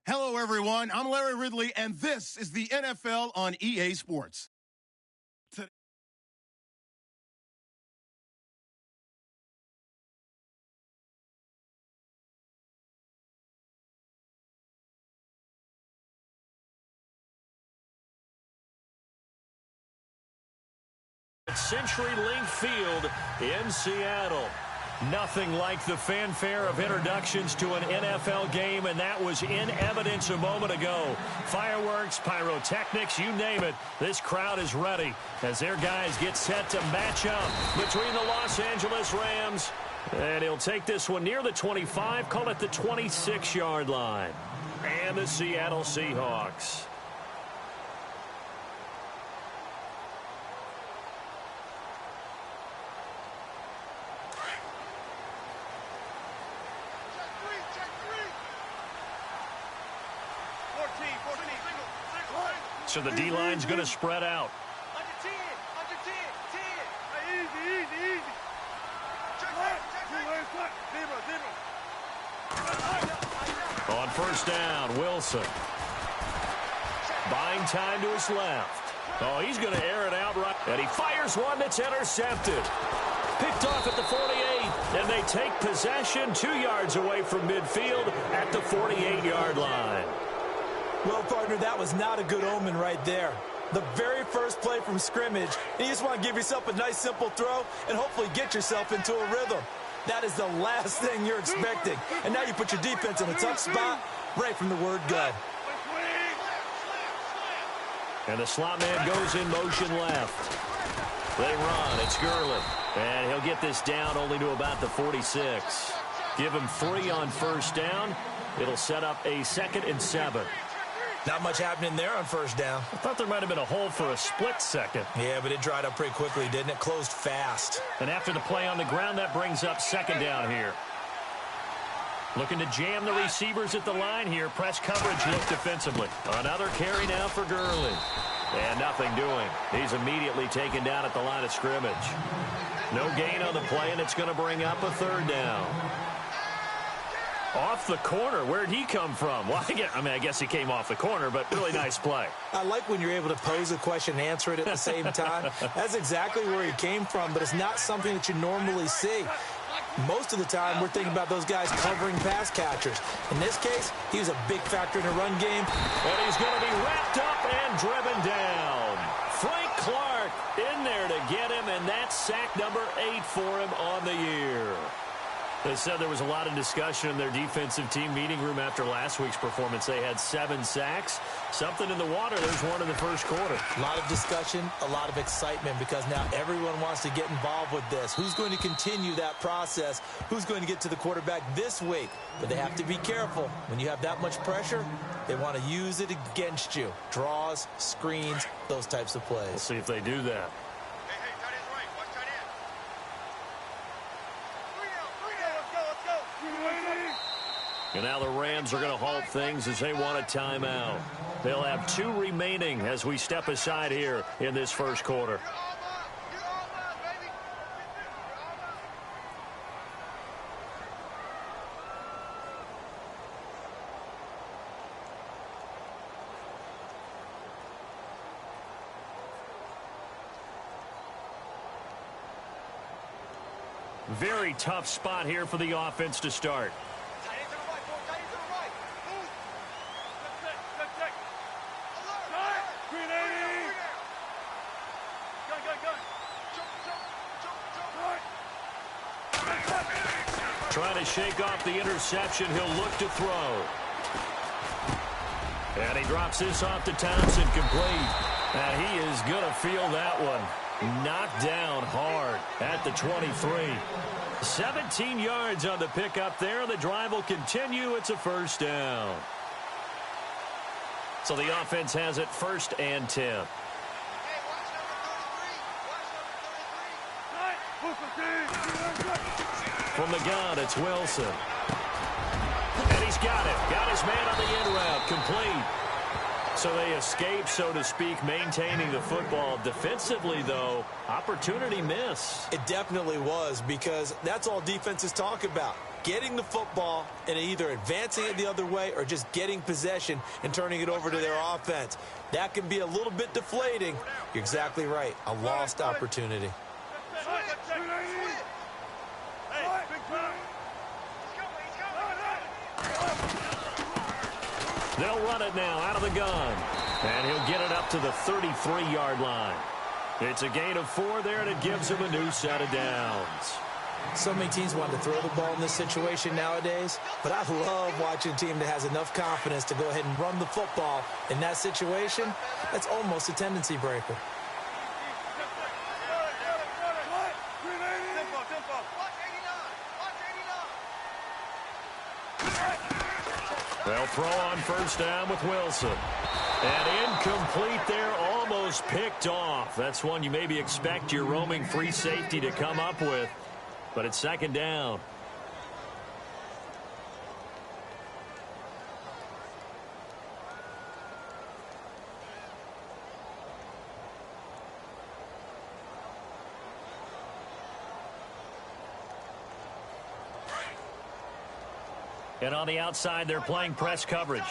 Hello, everyone. I'm Larry Ridley, and this is the NFL on EA Sports. At CenturyLink Field in Seattle. Nothing like the fanfare of introductions to an NFL game, and that was in evidence a moment ago. Fireworks, pyrotechnics, you name it. This crowd is ready as their guys get set to match up between the Los Angeles Rams. And he'll take this one near the 25, call it the 26-yard line. And the Seattle Seahawks. So the D-line's going to spread out. On first down, Wilson. Buying time to his left. Oh, he's going to air it out right. And he fires one that's intercepted. Picked off at the 48, and they take possession 2 yards away from midfield at the 48-yard line. Well, partner, that was not a good omen right there. The very first play from scrimmage, and you just want to give yourself a nice, simple throw and hopefully get yourself into a rhythm. That is the last thing you're expecting. And now you put your defense in a tough spot right from the word go. And the slot man goes in motion left. They run. It's Gurley. And he'll get this down only to about the 46. Give him 3 on first down. It'll set up a 2nd and 7. Not much happening there on first down. I thought there might have been a hole for a split second. Yeah, but it dried up pretty quickly, didn't it? Closed fast. And after the play on the ground, that brings up 2nd down here. Looking to jam the receivers at the line here. Press coverage look defensively. Another carry now for Gurley. And nothing doing. He's immediately taken down at the line of scrimmage. No gain on the play, and it's going to bring up a 3rd down. Off the corner. Where'd he come from? Well, I guess he came off the corner, but really nice play. I like when you're able to pose a question and answer it at the same time. That's exactly where he came from, but it's not something that you normally see. Most of the time, we're thinking about those guys covering pass catchers. In this case, he was a big factor in the run game. And he's going to be wrapped up and driven down. Frank Clark in there to get him, and that's sack number 8 for him on the year. They said there was a lot of discussion in their defensive team meeting room after last week's performance. They had 7 sacks. Something in the water. There's one in the first quarter. A lot of discussion, a lot of excitement, because now everyone wants to get involved with this. Who's going to continue that process? Who's going to get to the quarterback this week? But they have to be careful. When you have that much pressure, they want to use it against you. Draws, screens, those types of plays. We'll see if they do that. And now the Rams are going to halt things as they want a timeout. They'll have 2 remaining as we step aside here in this first quarter. Very tough spot here for the offense to start. Trying to shake off the interception. He'll look to throw. And he drops this off to Thompson, complete. And he is going to feel that one. Knocked down hard at the 23. 17 yards on the pickup there. The drive will continue. It's a first down. So the offense has it 1st and 10. From the gun, it's Wilson. And he's got it. Got his man on the in route. Complete. So they escape, so to speak, maintaining the football. Defensively, though, opportunity miss. It definitely was, because that's all defenses talk about. getting the football and either advancing it the other way or just getting possession and turning it over to their offense. That can be a little bit deflating. You're exactly right. A lost opportunity. They'll run it now out of the gun. And he'll get it up to the 33-yard line. It's a gain of 4 there, and it gives him a new set of downs. So many teams want to throw the ball in this situation nowadays, but I love watching a team that has enough confidence to go ahead and run the football. In that situation, that's almost a tendency breaker. They'll throw on first down with Wilson. And incomplete there, almost picked off. That's one you maybe expect your roaming free safety to come up with. But it's second down. And on the outside, they're playing press coverage.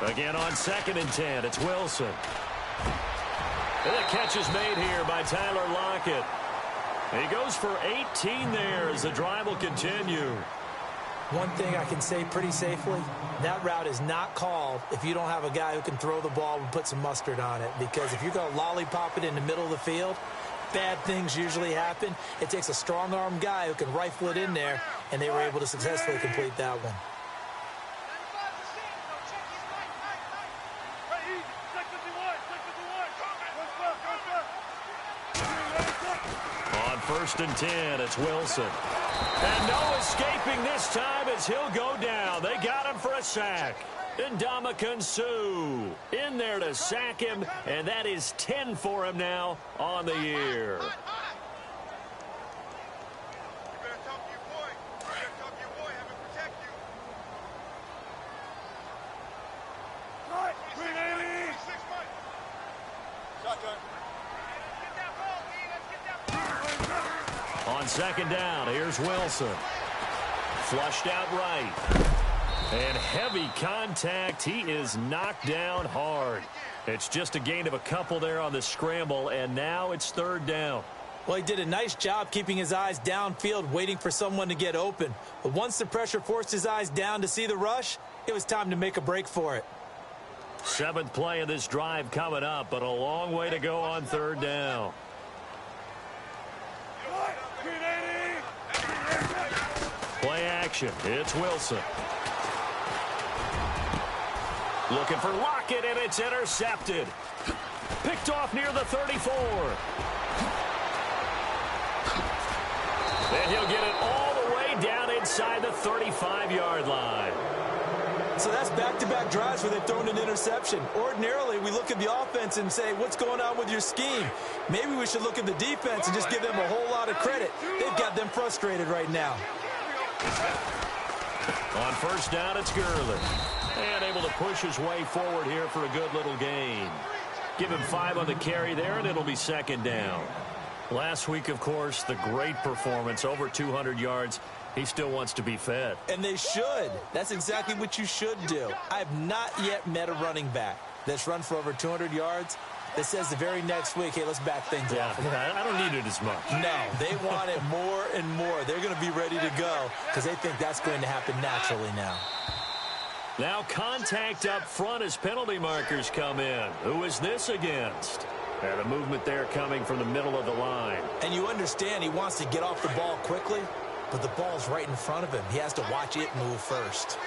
Again on 2nd and 10, it's Wilson. And the catch is made here by Tyler Lockett. He goes for 18 there as the drive will continue. One thing I can say pretty safely, that route is not called if you don't have a guy who can throw the ball and put some mustard on it. Because if you're going to lollipop it in the middle of the field, bad things usually happen. It takes a strong-arm guy who can rifle it in there, and they were able to successfully complete that one. On 1st and 10, it's Wilson. And no escaping this time as he'll go down. They got him for a sack. Ndamukong Suh in there to sack him, and that is 10 for him now on the year. On 2nd down, here's Wilson. Flushed out right. And heavy contact. He is knocked down hard. It's just a gain of a couple there on the scramble, and now it's 3rd down. Well, he did a nice job keeping his eyes downfield, waiting for someone to get open. But once the pressure forced his eyes down to see the rush, it was time to make a break for it. 7th play of this drive coming up, but a long way to go on 3rd down. Play action. It's Wilson. Looking for Lockett, and it's intercepted. Picked off near the 34. And he'll get it all the way down inside the 35-yard line. So that's back-to-back drives where they've thrown an interception. Ordinarily, we look at the offense and say, what's going on with your scheme? Maybe we should look at the defense and just give them a whole lot of credit. They've got them frustrated right now. On 1st down, it's Gurley. And able to push his way forward here for a good little gain. Give him 5 on the carry there, and it'll be 2nd down. Last week, of course, the great performance, over 200 yards. He still wants to be fed. And they should. That's exactly what you should do. I have not yet met a running back that's run for over 200 yards that says the very next week, hey, let's back things off. I don't need it as much. No, they want it more and more. They're going to be ready to go because they think that's going to happen naturally now. Now contact up front as penalty markers come in. Who is this against? And a movement there coming from the middle of the line. And you understand he wants to get off the ball quickly, but the ball's right in front of him. He has to watch it move first.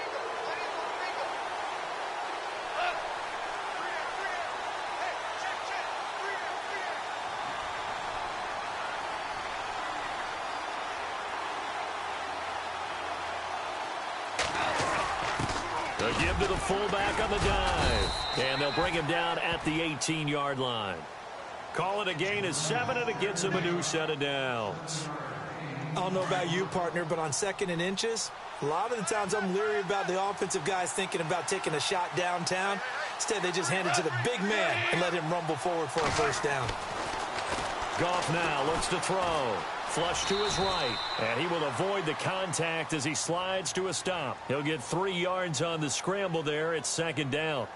The give to the fullback on the dive. And they'll bring him down at the 18-yard line. Call it a gain of 7, and it gets him a new set of downs. I don't know about you, partner, but on 2nd and inches, a lot of the times I'm leery about the offensive guys thinking about taking a shot downtown. Instead, they just hand it to the big man and let him rumble forward for a 1st down. Goff now looks to throw. Flush to his right. And he will avoid the contact as he slides to a stop. He'll get 3 yards on the scramble there. It's 2nd down.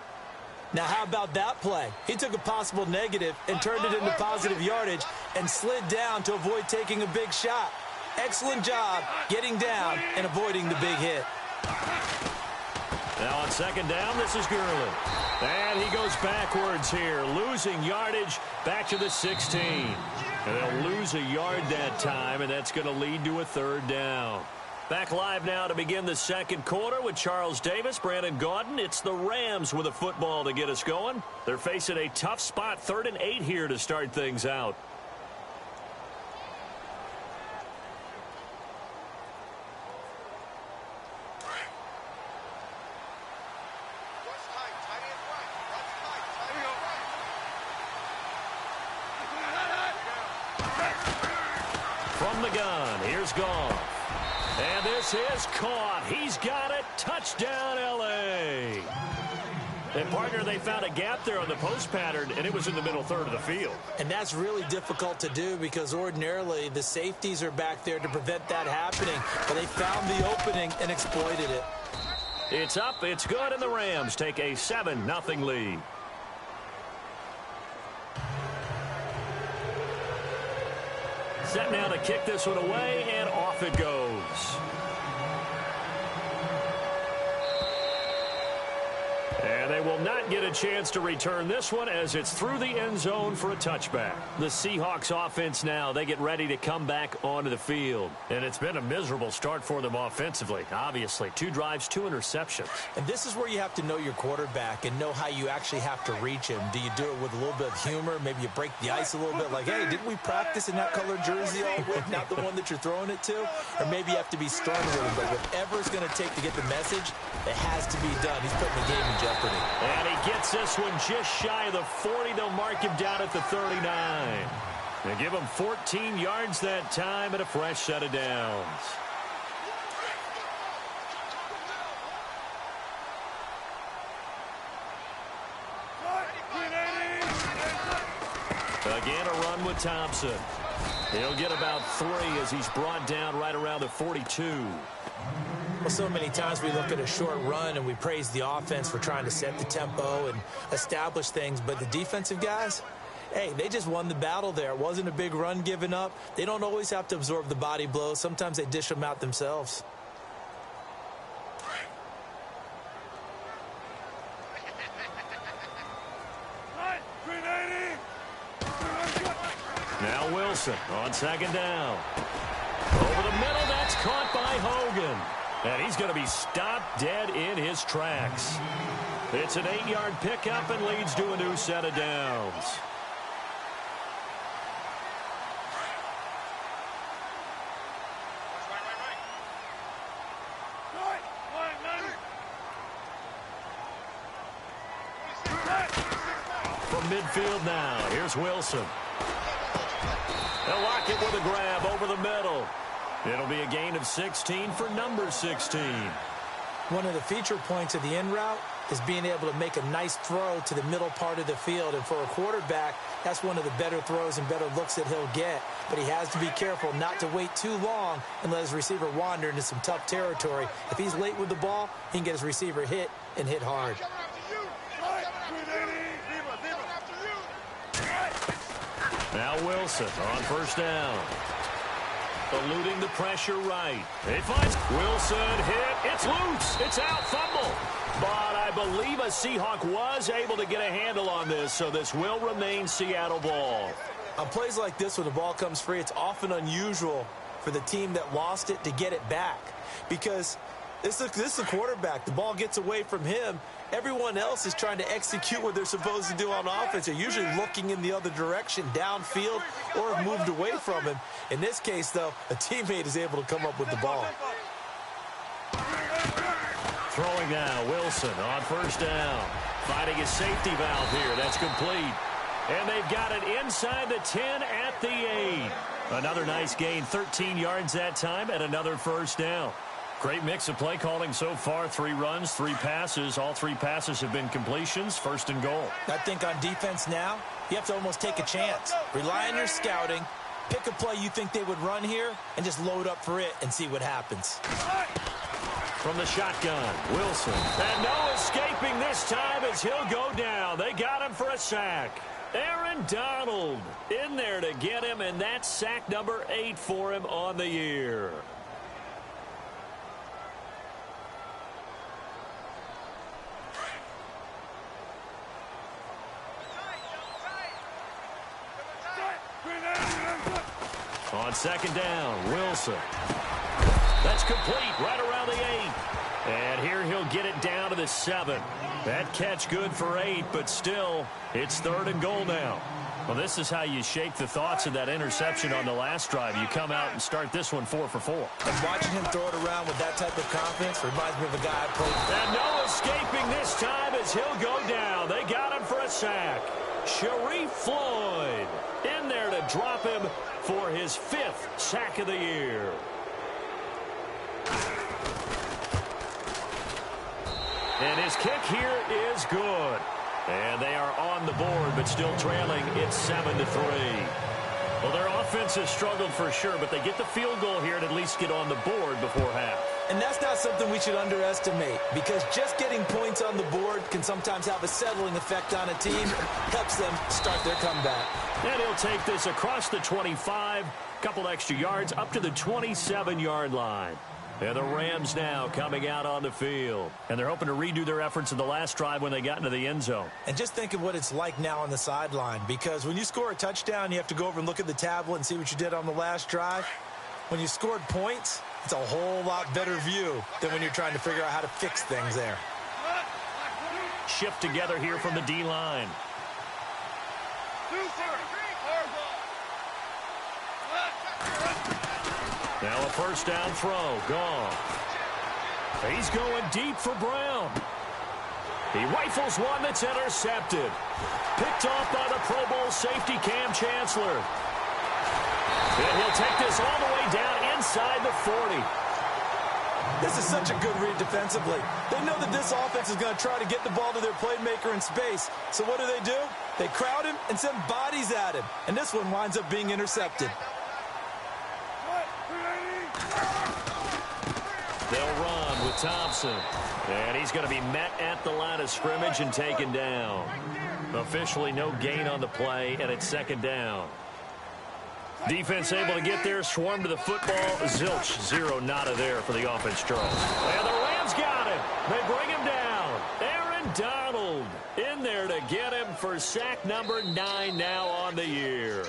Now, how about that play? He took a possible negative and turned it into positive yardage and slid down to avoid taking a big shot. Excellent job getting down and avoiding the big hit. Now on 2nd down, this is Gurley. And he goes backwards here, losing yardage back to the 16. And they'll lose a yard that time, and that's going to lead to a 3rd down. Back live now to begin the 2nd quarter with Charles Davis, Brandon Gaudin. It's the Rams with a football to get us going. They're facing a tough spot, 3rd and 8 here to start things out. From the gun, here's Goff. And this is caught. He's got it. Touchdown, L.A. And, partner, they found a gap there on the post pattern, and it was in the middle 3rd of the field. And that's really difficult to do because ordinarily the safeties are back there to prevent that happening. But they found the opening and exploited it. It's up, it's good, and the Rams take a 7-0 lead. Set now to kick this one away, and off it goes. And they will not get a chance to return this one as it's through the end zone for a touchback. The Seahawks offense now, they get ready to come back onto the field. And it's been a miserable start for them offensively, obviously. 2 drives, 2 interceptions. And this is where you have to know your quarterback and know how you actually have to reach him. Do you do it with a little bit of humor? Maybe you break the ice a little bit like, hey, didn't we practice in that colored jersey all week? Not the one that you're throwing it to? Or maybe you have to be stern with him. But whatever it's going to take to get the message, it has to be done. He's putting the game in jeopardy. And he gets this one just shy of the 40. They'll mark him down at the 39. They give him 14 yards that time and a fresh set of downs. Again, a run with Thompson. He'll get about 3 as he's brought down right around the 42. Well, so many times we look at a short run and we praise the offense for trying to set the tempo and establish things, but the defensive guys, hey, they just won the battle there. It wasn't a big run given up. They don't always have to absorb the body blows. Sometimes they dish them out themselves. Now Wilson on 2nd down. Over the middle, that's caught by Hogan. And he's going to be stopped dead in his tracks. It's an 8-yard pickup and leads to a new set of downs. From midfield now, here's Wilson. They'll lock it with a grab over the middle. It'll be a gain of 16 for number 16. One of the feature points of the in route is being able to make a nice throw to the middle part of the field. And for a quarterback, that's one of the better throws and better looks that he'll get. But he has to be careful not to wait too long and let his receiver wander into some tough territory. If he's late with the ball, he can get his receiver hit and hit hard. Now Wilson on 1st down. Eluding the pressure right. They find Wilson hit. It's loose. It's out. Fumble. But I believe a Seahawk was able to get a handle on this, so this will remain Seattle ball. On plays like this, when the ball comes free, it's often unusual for the team that lost it to get it back. Because this is a quarterback. The ball gets away from him. Everyone else is trying to execute what they're supposed to do on offense. They're usually looking in the other direction, downfield, or have moved away from him. In this case, though, a teammate is able to come up with the ball. Throwing now, Wilson on 1st down. Finding a safety valve here. That's complete. And they've got it inside the 10 at the 8. Another nice gain, 13 yards that time, and another 1st down. Great mix of play calling so far. 3 runs, 3 passes. All 3 passes have been completions. 1st and goal. I think on defense now, you have to almost take a chance. Rely on your scouting. Pick a play you think they would run here and just load up for it and see what happens. From the shotgun, Wilson. And no escaping this time as he'll go down. They got him for a sack. Aaron Donald in there to get him, and that's sack number 8 for him on the year. On 2nd down, Wilson. That's complete right around the 8. And here he'll get it down to the 7. That catch good for 8, but still, it's 3rd and goal now. Well, this is how you shake the thoughts of that interception on the last drive. You come out and start this one 4 for 4. And watching him throw it around with that type of confidence reminds me of a guy I played. And no escaping this time as he'll go down. They got him for a sack. Sharif Floyd in there to drop him for his 5th sack of the year. And his kick here is good. And they are on the board, but still trailing. It's 7-3. Well, their offense has struggled for sure, but they get the field goal here and at least get on the board before half. And that's not something we should underestimate, because just getting points on the board can sometimes have a settling effect on a team. Helps them start their comeback. And he'll take this across the 25, couple extra yards, up to the 27-yard line. And the Rams now coming out on the field. And they're hoping to redo their efforts in the last drive when they got into the end zone. And just think of what it's like now on the sideline, because when you score a touchdown, you have to go over and look at the tablet and see what you did on the last drive. When you scored points, it's a whole lot better view than when you're trying to figure out how to fix things there. Shift together here from the D-line. Now a 1st down throw. Gone. He's going deep for Brown. He rifles one that's intercepted. Picked off by the Pro Bowl safety Cam Chancellor. And he'll take this all the way down inside the 40. This is such a good read defensively. They know that this offense is going to try to get the ball to their playmaker in space. So what do? They crowd him and send bodies at him. And this one winds up being intercepted. They'll run with Thompson. And he's going to be met at the line of scrimmage and taken down. Officially no gain on the play, and it's 2nd down. Defense able to get there, swarm to the football. Zilch, 0 nada there for the offense, Charles. And the Rams got him. They bring him down. Aaron Donald in there to get him for sack number 9 now on the year.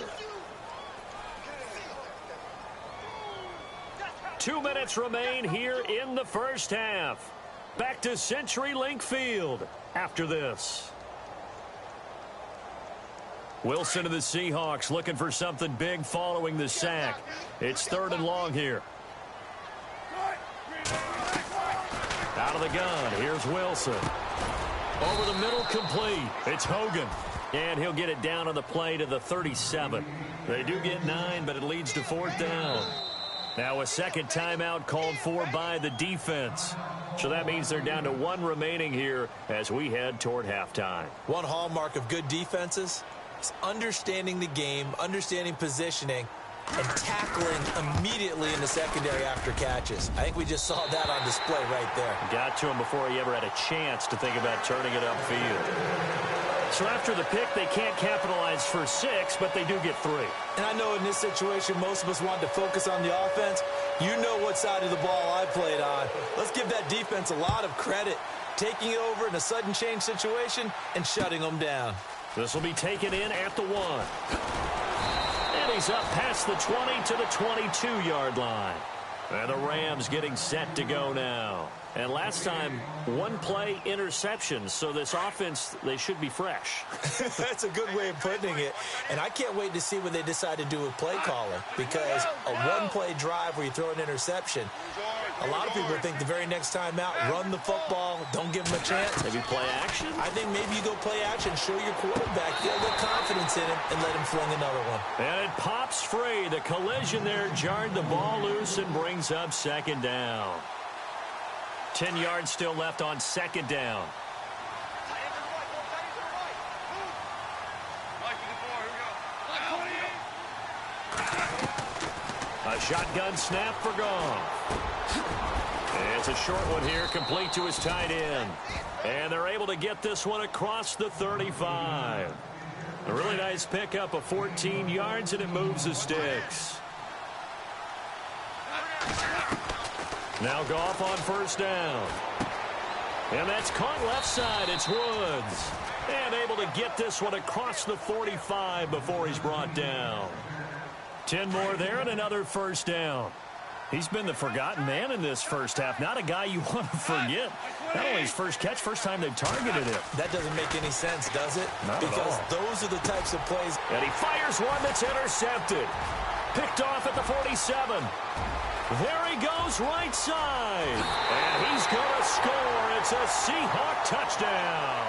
2 minutes remain here in the first half. Back to CenturyLink Field after this. Wilson of the Seahawks looking for something big following the sack. It's 3rd and long here. Out of the gun, here's Wilson. Over the middle, complete. It's Hogan. And he'll get it down on the play to the 37. They do get 9, but it leads to 4th down. Now a 2nd timeout called for by the defense. So that means they're down to 1 remaining here as we head toward halftime. One hallmark of good defenses is understanding the game, understanding positioning, and tackling immediately in the secondary after catches. I think we just saw that on display right there. Got to him before he ever had a chance to think about turning it upfield. So after the pick, they can't capitalize for 6, but they do get 3. And I know in this situation, most of us wanted to focus on the offense. You know what side of the ball I played on. Let's give that defense a lot of credit, taking it over in a sudden change situation and shutting them down. This will be taken in at the 1. And he's up past the 20 to the 22-yard line. And the Rams getting set to go now. And last time, 1-play interception. So this offense, they should be fresh. That's a good way of putting it. And I can't wait to see what they decide to do with play calling. Because a 1-play drive where you throw an interception, a lot of people think the very next time out, run the football, don't give them a chance. Maybe play action? I think maybe you go play action, show your quarterback, get a little confidence in him, and let him fling another one. And it pops free. The collision there jarred the ball loose and brings up 2nd down. 10 yards still left on second down. A shotgun snap for Goff. It's a short one here, complete to his tight end. And they're able to get this one across the 35. A really nice pickup of 14 yards, and it moves the sticks. Now Goff on first down. And that's caught left side. It's Woods. And able to get this one across the 45 before he's brought down. 10 more there and another first down. He's been the forgotten man in this first half. Not a guy you want to forget. Not only his first catch, first time they've targeted him. That doesn't make any sense, does it? Not because at all. Those are the types of plays. And he fires one that's intercepted. Picked off at the 47. There he goes right side. And he's going to score. It's a Seahawk touchdown.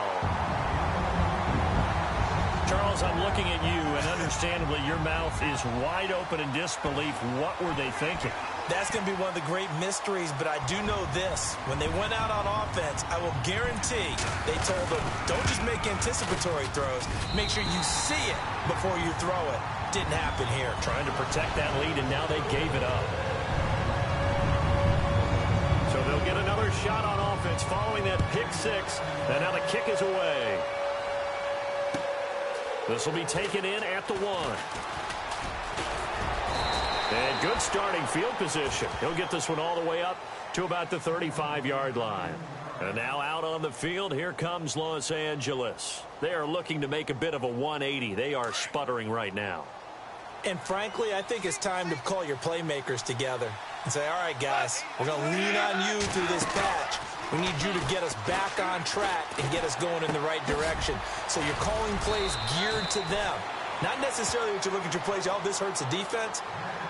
Charles, I'm looking at you, and understandably, your mouth is wide open in disbelief. What were they thinking? That's going to be one of the great mysteries, but I do know this. When they went out on offense, I will guarantee they told them, don't just make anticipatory throws. Make sure you see it before you throw it. Didn't happen here. Trying to protect that lead, and now they gave it up. So they'll get another shot on offense following that pick six, and now the kick is away. This will be taken in at the 1. And good starting field position. He'll get this one all the way up to about the 35-yard line. And now out on the field, here comes Los Angeles. They are looking to make a bit of a 180. They are sputtering right now. And frankly, I think it's time to call your playmakers together and say, all right, guys, we're going to lean on you through this patch. We need you to get us back on track and get us going in the right direction. So you're calling plays geared to them. Not necessarily that you look at your plays, oh, this hurts the defense.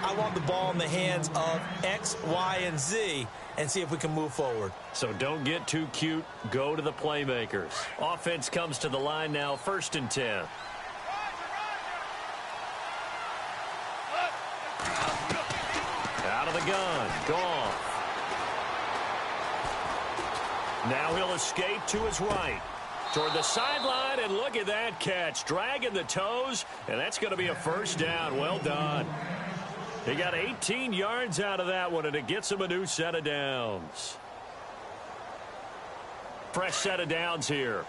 I want the ball in the hands of X, Y, and Z and see if we can move forward. So don't get too cute. Go to the playmakers. Offense comes to the line now, 1st and 10. Out of the gun. Goff. Now he'll escape to his right. Toward the sideline, and look at that catch. Dragging the toes, and that's going to be a first down. Well done. He got 18 yards out of that one, and it gets him a new set of downs. Fresh set of downs here.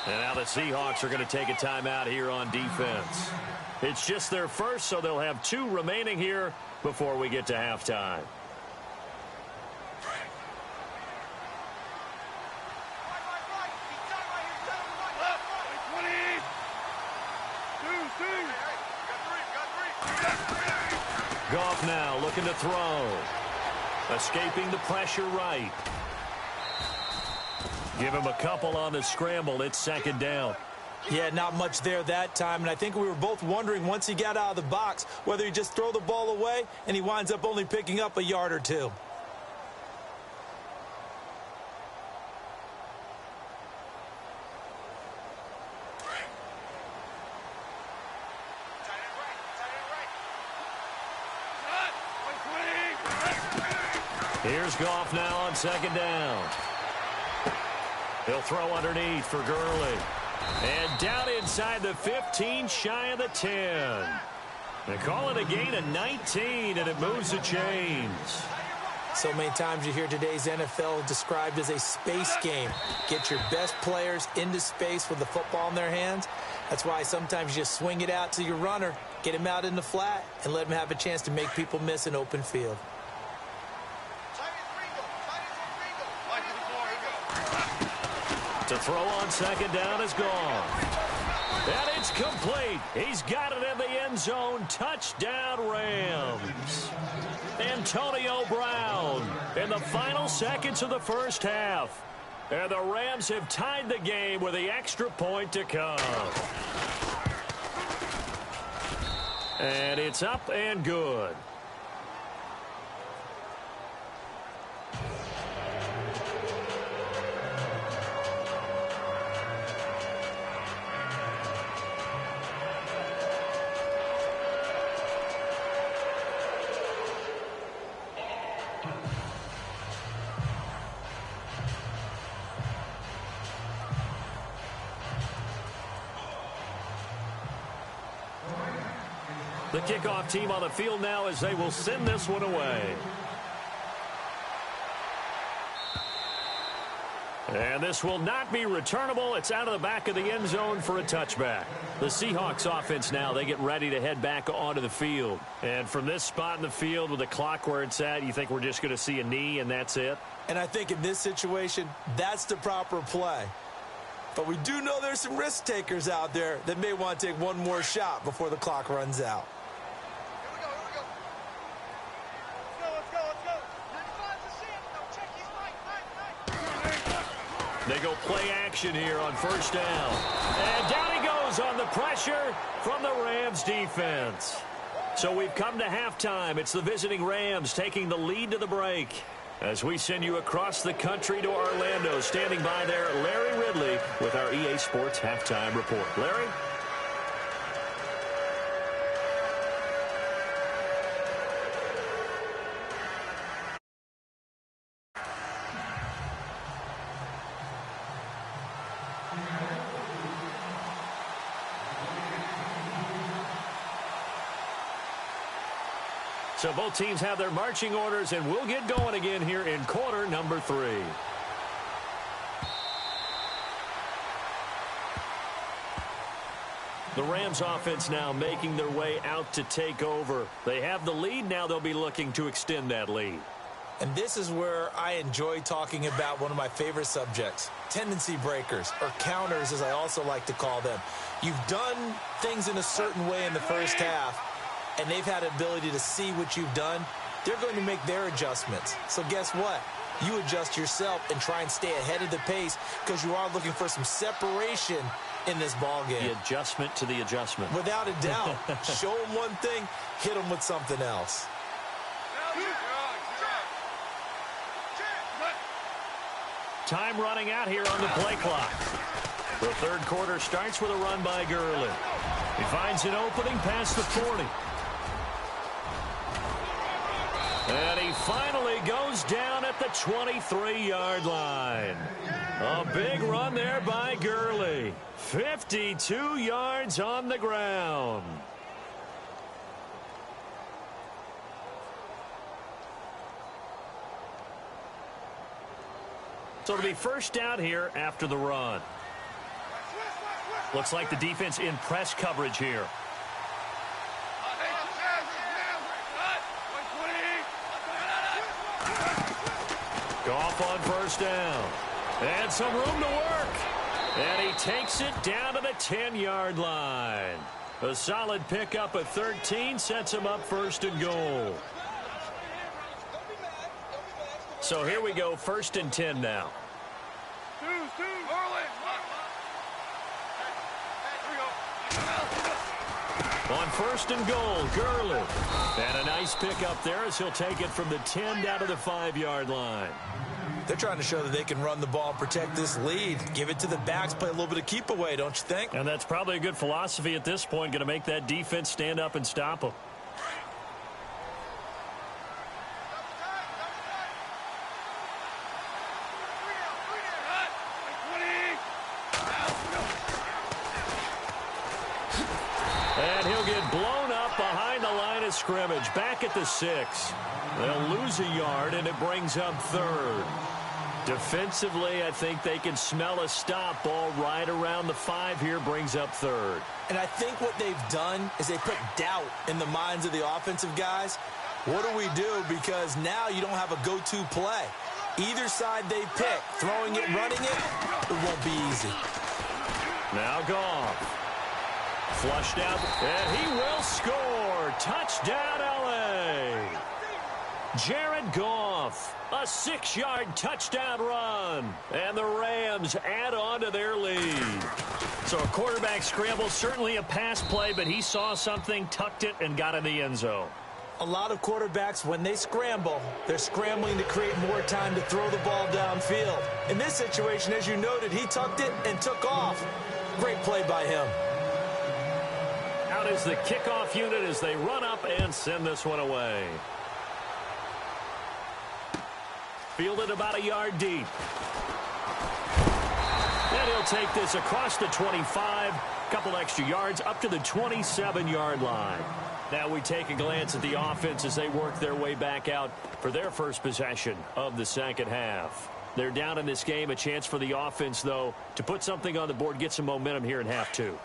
And now the Seahawks are going to take a timeout here on defense. It's just their first, so they'll have 2 remaining here before we get to halftime. Goff now looking to throw. Escaping the pressure right. Give him a couple on the scramble. It's 2nd down. Yeah, not much there that time, and I think we were both wondering once he got out of the box whether he just throw the ball away and he winds up only picking up a yard or 2. Here's Goff now on 2nd down. He'll throw underneath for Gurley. And down inside the 15, shy of the 10. They call it a gain of 19, and it moves the chains. So many times you hear today's NFL described as a space game. Get your best players into space with the football in their hands. That's why sometimes you just swing it out to your runner, get him out in the flat, and let him have a chance to make people miss an open field. To throw on 2nd down is gone. And it's complete. He's got it in the end zone. Touchdown, Rams. Antonio Brown in the final seconds of the first half. And the Rams have tied the game with the extra point to come. And it's up and good. kickoff team on the field now as they will send this one away. And this will not be returnable. It's out of the back of the end zone for a touchback. The Seahawks offense now, they get ready to head back onto the field. And from this spot in the field with the clock where it's at, you think we're just going to see a knee and that's it? And I think in this situation, that's the proper play. But we do know there's some risk takers out there that may want to take one more shot before the clock runs out. They go play action here on first down. And down he goes on the pressure from the Rams defense. So we've come to halftime. It's the visiting Rams taking the lead to the break. As we send you across the country to Orlando, standing by there, Larry Ridley with our EA Sports Halftime Report. Larry? So both teams have their marching orders, and we'll get going again here in quarter number 3. The Rams offense now making their way out to take over. They have the lead. Now they'll be looking to extend that lead. And this is where I enjoy talking about one of my favorite subjects, tendency breakers, or counters as I also like to call them. You've done things in a certain way in the first half, and they've had an ability to see what you've done. They're going to make their adjustments. So guess what? You adjust yourself and try and stay ahead of the pace because you are looking for some separation in this ball game. The adjustment to the adjustment. Without a doubt. Show them one thing, hit them with something else. Time running out here on the play clock. The third quarter starts with a run by Gurley. He finds an opening past the 40. And he finally goes down at the 23-yard line. A big run there by Gurley. 52 yards on the ground. So it'll be first down here after the run. Looks like the defense in press coverage here. Goff on first down. And some room to work. And he takes it down to the 10-yard line. A solid pickup at 13 sets him up first and goal. So here we go, first and 10 now. On first and goal, Gurley. And a nice pickup there as he'll take it from the 10 down to the 5-yard line. They're trying to show that they can run the ball and protect this lead. Give it to the backs, play a little bit of keep away, don't you think? And that's probably a good philosophy at this point, going to make that defense stand up and stop them. And he'll get blown up behind the line of scrimmage, back at the 6. They'll lose a yard, and it brings up third. Defensively, I think they can smell a stop. Ball right around the 5 here, brings up third. And I think what they've done is they put doubt in the minds of the offensive guys. What do we do? Because now you don't have a go-to play. Either side they pick, throwing it, running it won't be easy. Now Goff. Flushed out, and he will score. Touchdown, L.A. Jared Goff, a 6-yard touchdown run, and the Rams add on to their lead. So a quarterback scramble, certainly a pass play, but he saw something, tucked it, and got in the end zone. A lot of quarterbacks, when they scramble, they're scrambling to create more time to throw the ball downfield. In this situation, as you noted, he tucked it and took off. Great play by him. Out is the kickoff unit as they run up and send this one away. Fielded about a yard deep. And he'll take this across the 25 Couple extra yards up to the 27-yard line. Now we take a glance at the offense as they work their way back out for their first possession of the second half. They're down in this game. A chance for the offense, though, to put something on the board, get some momentum here in half two.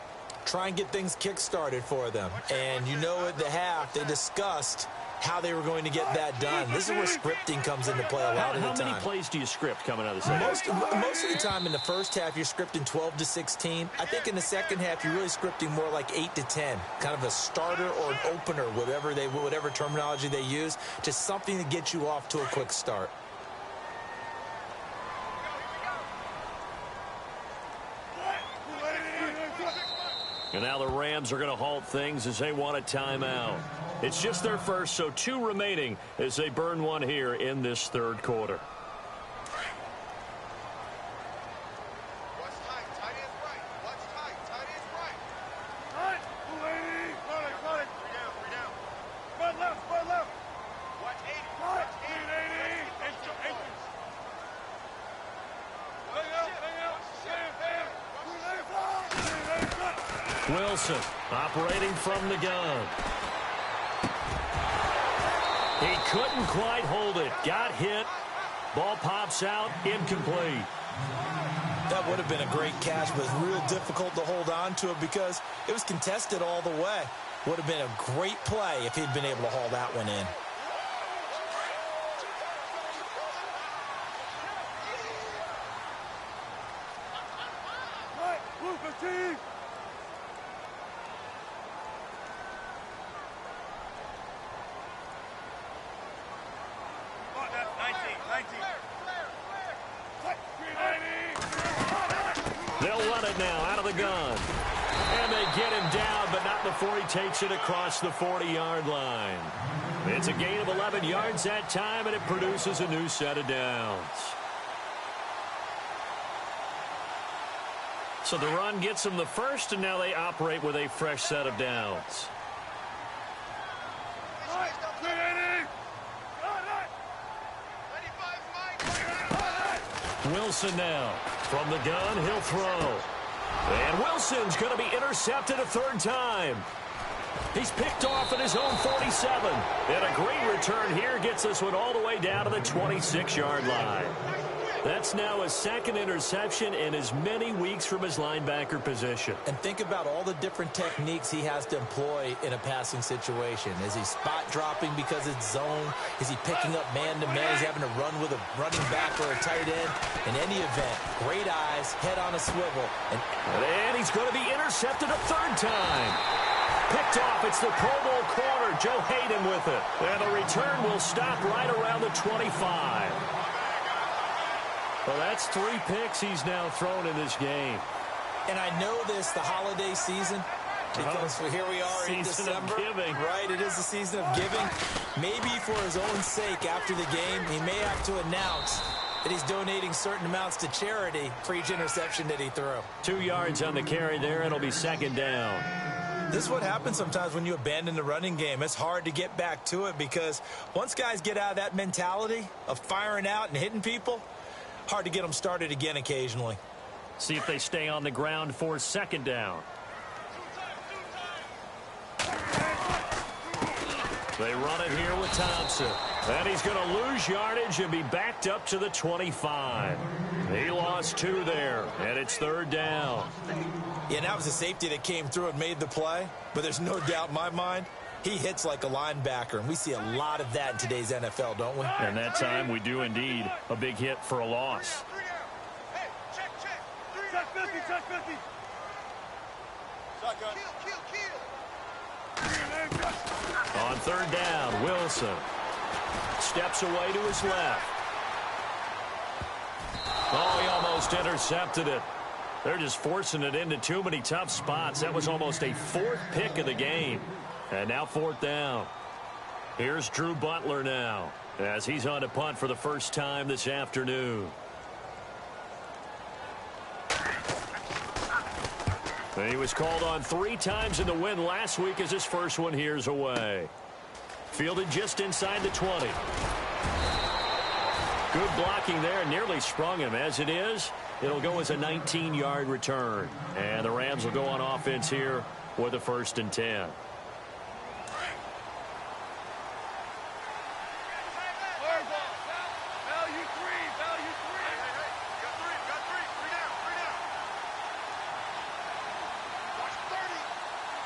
Try and get things kick-started for them. And you know at the half, they discussed how they were going to get that done. This is where scripting comes into play a lot of the time. How many plays do you script coming out of the second half? Most of the time in the first half, you're scripting 12 to 16. I think in the second half, you're really scripting more like 8 to 10. Kind of a starter or an opener, whatever terminology they use, just something to get you off to a quick start. And now the Rams are going to halt things as they want a timeout. It's just their first, so 2 remaining as they burn one here in this third quarter. Wilson operating from the gun. He couldn't quite hold it. Got hit. Ball pops out. Incomplete. That would have been a great catch, but it's real difficult to hold on to it because it was contested all the way. Would have been a great play if he'd been able to haul that one in. They'll run it now out of the gun. And they get him down, but not before he takes it across the 40-yard line. It's a gain of 11 yards that time, and it produces a new set of downs. So the run gets them the first, and now they operate with a fresh set of downs. Wilson now. From the gun, he'll throw. And Wilson's going to be intercepted a third time. He's picked off at his own 47. And a great return here gets this one all the way down to the 26-yard line. That's now his second interception in as many weeks from his linebacker position. And think about all the different techniques he has to employ in a passing situation. Is he spot dropping because it's zone? Is he picking up man-to-man? Is he having to run with a running back or a tight end? In any event, great eyes, head on a swivel. And he's going to be intercepted a third time. Picked off. It's the Pro Bowl corner, Joe Hayden with it. And the return will stop right around the 25. Well, that's 3 picks he's now thrown in this game. And I know this, the holiday season, because here we are in December. Season of giving. Right, it is the season of giving. Maybe for his own sake after the game, he may have to announce that he's donating certain amounts to charity for each interception that he threw. 2 yards on the carry there. It'll be second down. This is what happens sometimes when you abandon the running game. It's hard to get back to it because once guys get out of that mentality of firing out and hitting people, hard to get them started again occasionally. See if they stay on the ground for second down. They run it here with Thompson. And he's going to lose yardage and be backed up to the 25. He lost 2 there, and it's third down. Yeah, and that was a safety that came through and made the play. But there's no doubt in my mind, he hits like a linebacker, and we see a lot of that in today's NFL, don't we? And that time we do indeed a big hit for a loss. Hey, check. Check 50, check 50. Shotgun. Kill. On third down, Wilson steps away to his left. Oh, he almost intercepted it. They're just forcing it into too many tough spots. That was almost a 4th pick of the game. And now 4th down. Here's Drew Butler now as he's on to punt for the first time this afternoon. He was called on 3 times in the win last week as his first one here's away. Fielded just inside the 20. Good blocking there, nearly sprung him. As it is, it'll go as a 19-yard return. And the Rams will go on offense here with a 1st and 10.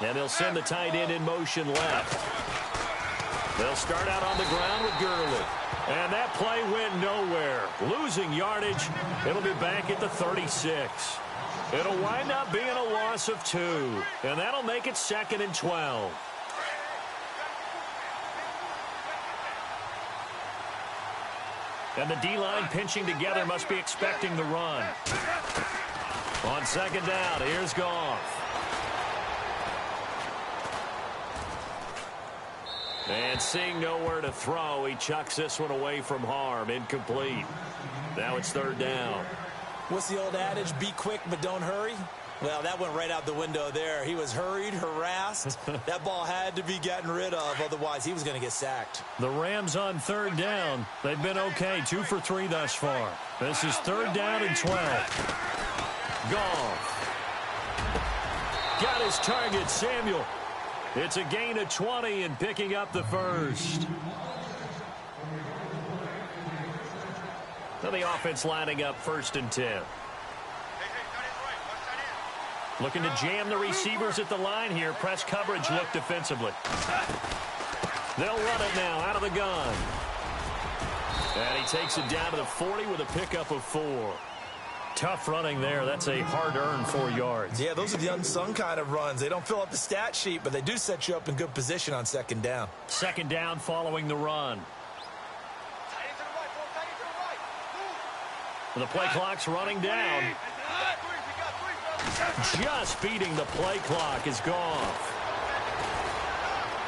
And they'll send the tight end in motion left. They'll start out on the ground with Gurley. And that play went nowhere. Losing yardage. It'll be back at the 36. It'll wind up being a loss of 2. And that'll make it 2nd and 12. And the D-line pinching together must be expecting the run. On 2nd down, here's Goff. And seeing nowhere to throw, he chucks this one away from harm. Incomplete. Now it's 3rd down. What's the old adage? Be quick, but don't hurry. Well, that went right out the window there. He was hurried, harassed. That ball had to be gotten rid of. Otherwise, he was going to get sacked. The Rams on 3rd down. They've been okay. 2 for 3 thus far. This is 3rd down and 12. Goff. Got his target, Samuel. It's a gain of 20 and picking up the 1st. Now the offense lining up 1st and 10. Looking to jam the receivers at the line here. Press coverage look defensively. They'll run it now out of the gun. And he takes it down to the 40 with a pickup of 4. Tough running there. That's a hard-earned 4 yards. Yeah, those are the unsung kind of runs. They don't fill up the stat sheet, but they do set you up in good position on 2nd down. 2nd down following the run. The play clock's running down. Just beating the play clock is Goff.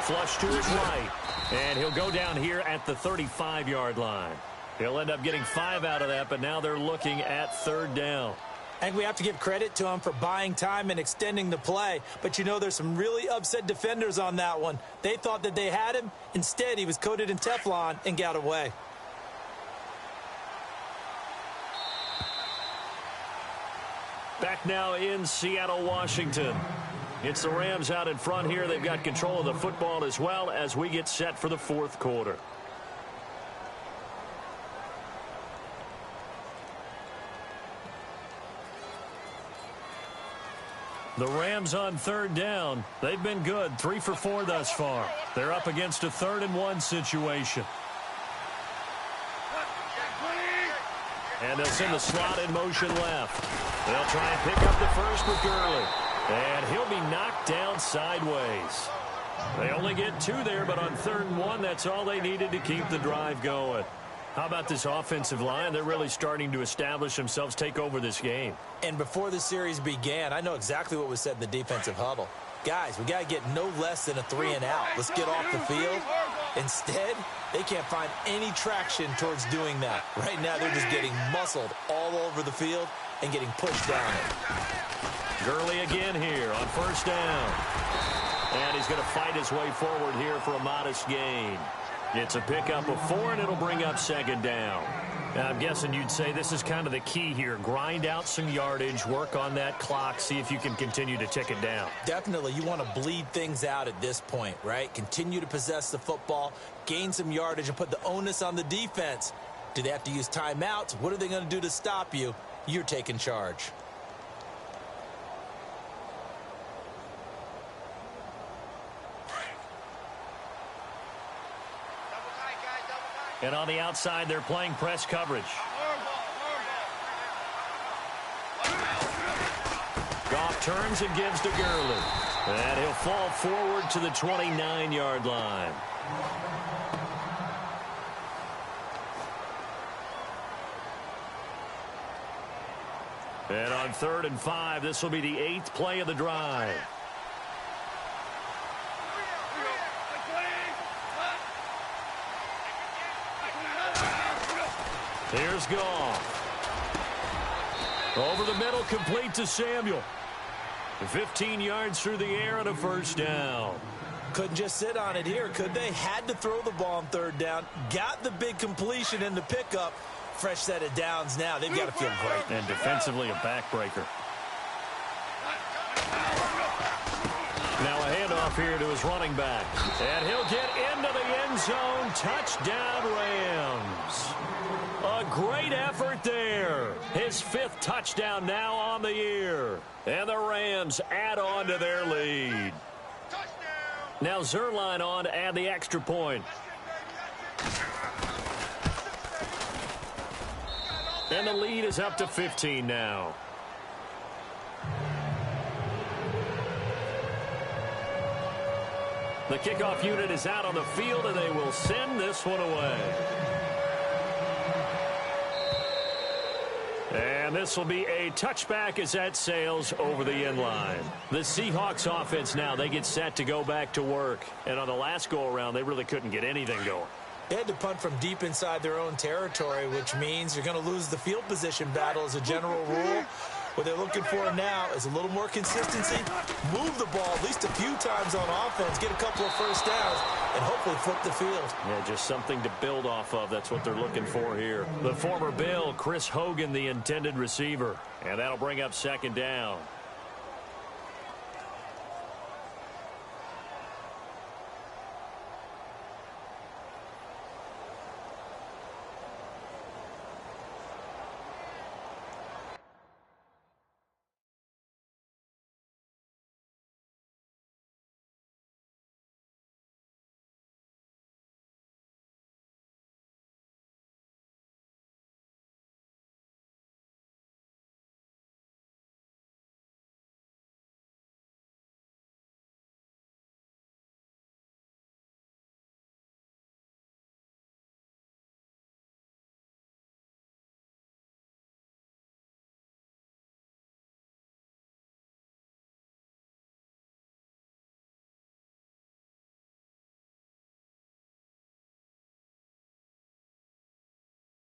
Flush to his right. And he'll go down here at the 35-yard line. He'll end up getting 5 out of that, but now they're looking at 3rd down. I think we have to give credit to him for buying time and extending the play. But, you know, there's some really upset defenders on that one. They thought that they had him. Instead, he was coated in Teflon and got away. Back now in Seattle, Washington. It's the Rams out in front here. They've got control of the football as well as we get set for the 4th quarter. The Rams on 3rd down. They've been good. 3 for 4 thus far. They're up against a 3rd and 1 situation. And they'll send the slot in motion left. They'll try and pick up the 1st with Gurley. And he'll be knocked down sideways. They only get 2 there, but on 3rd and 1, that's all they needed to keep the drive going. How about this offensive line? They're really starting to establish themselves, take over this game. And before the series began, I know exactly what was said in the defensive huddle. Guys, we got to get no less than a 3 and out. Let's get off the field. Instead, they can't find any traction towards doing that. Right now, they're just getting muscled all over the field and getting pushed down it. Gurley again here on 1st down. And he's going to fight his way forward here for a modest gain. It's a pickup of 4, and it'll bring up 2nd down. Now, I'm guessing you'd say this is kind of the key here. Grind out some yardage, work on that clock, see if you can continue to tick it down. Definitely. You want to bleed things out at this point, right? Continue to possess the football, gain some yardage, and put the onus on the defense. Do they have to use timeouts? What are they going to do to stop you? You're taking charge. And on the outside, they're playing press coverage. Goff turns and gives to Gurley. And he'll fall forward to the 29-yard line. And on 3rd and 5, this will be the 8th play of the drive. Here's Goff. Over the middle, complete to Samuel. 15 yards through the air and a 1st down. Couldn't just sit on it here, could they? Had to throw the ball on 3rd down. Got the big completion in the pickup. fresh set of downs now. They've got to feel great. And defensively, a backbreaker. Now a handoff here to his running back. And he'll get into the end zone. Touchdown, Rams. A great effort there. His 5th touchdown now on the year. And the Rams add on to their lead. Now Zuerlein on to add the extra point. And the lead is up to 15 now. The kickoff unit is out on the field, and they will send this one away. And this will be a touchback as that sails over the end line. The Seahawks offense now, they get set to go back to work. And on the last go-around, they really couldn't get anything going. They had to punt from deep inside their own territory, which means you're going to lose the field position battle as a general rule. What they're looking for now is a little more consistency, move the ball at least a few times on offense, get a couple of first downs, and hopefully flip the field. Yeah, just something to build off of. That's what they're looking for here. The former Bill, Chris Hogan, the intended receiver. And that'll bring up 2nd down.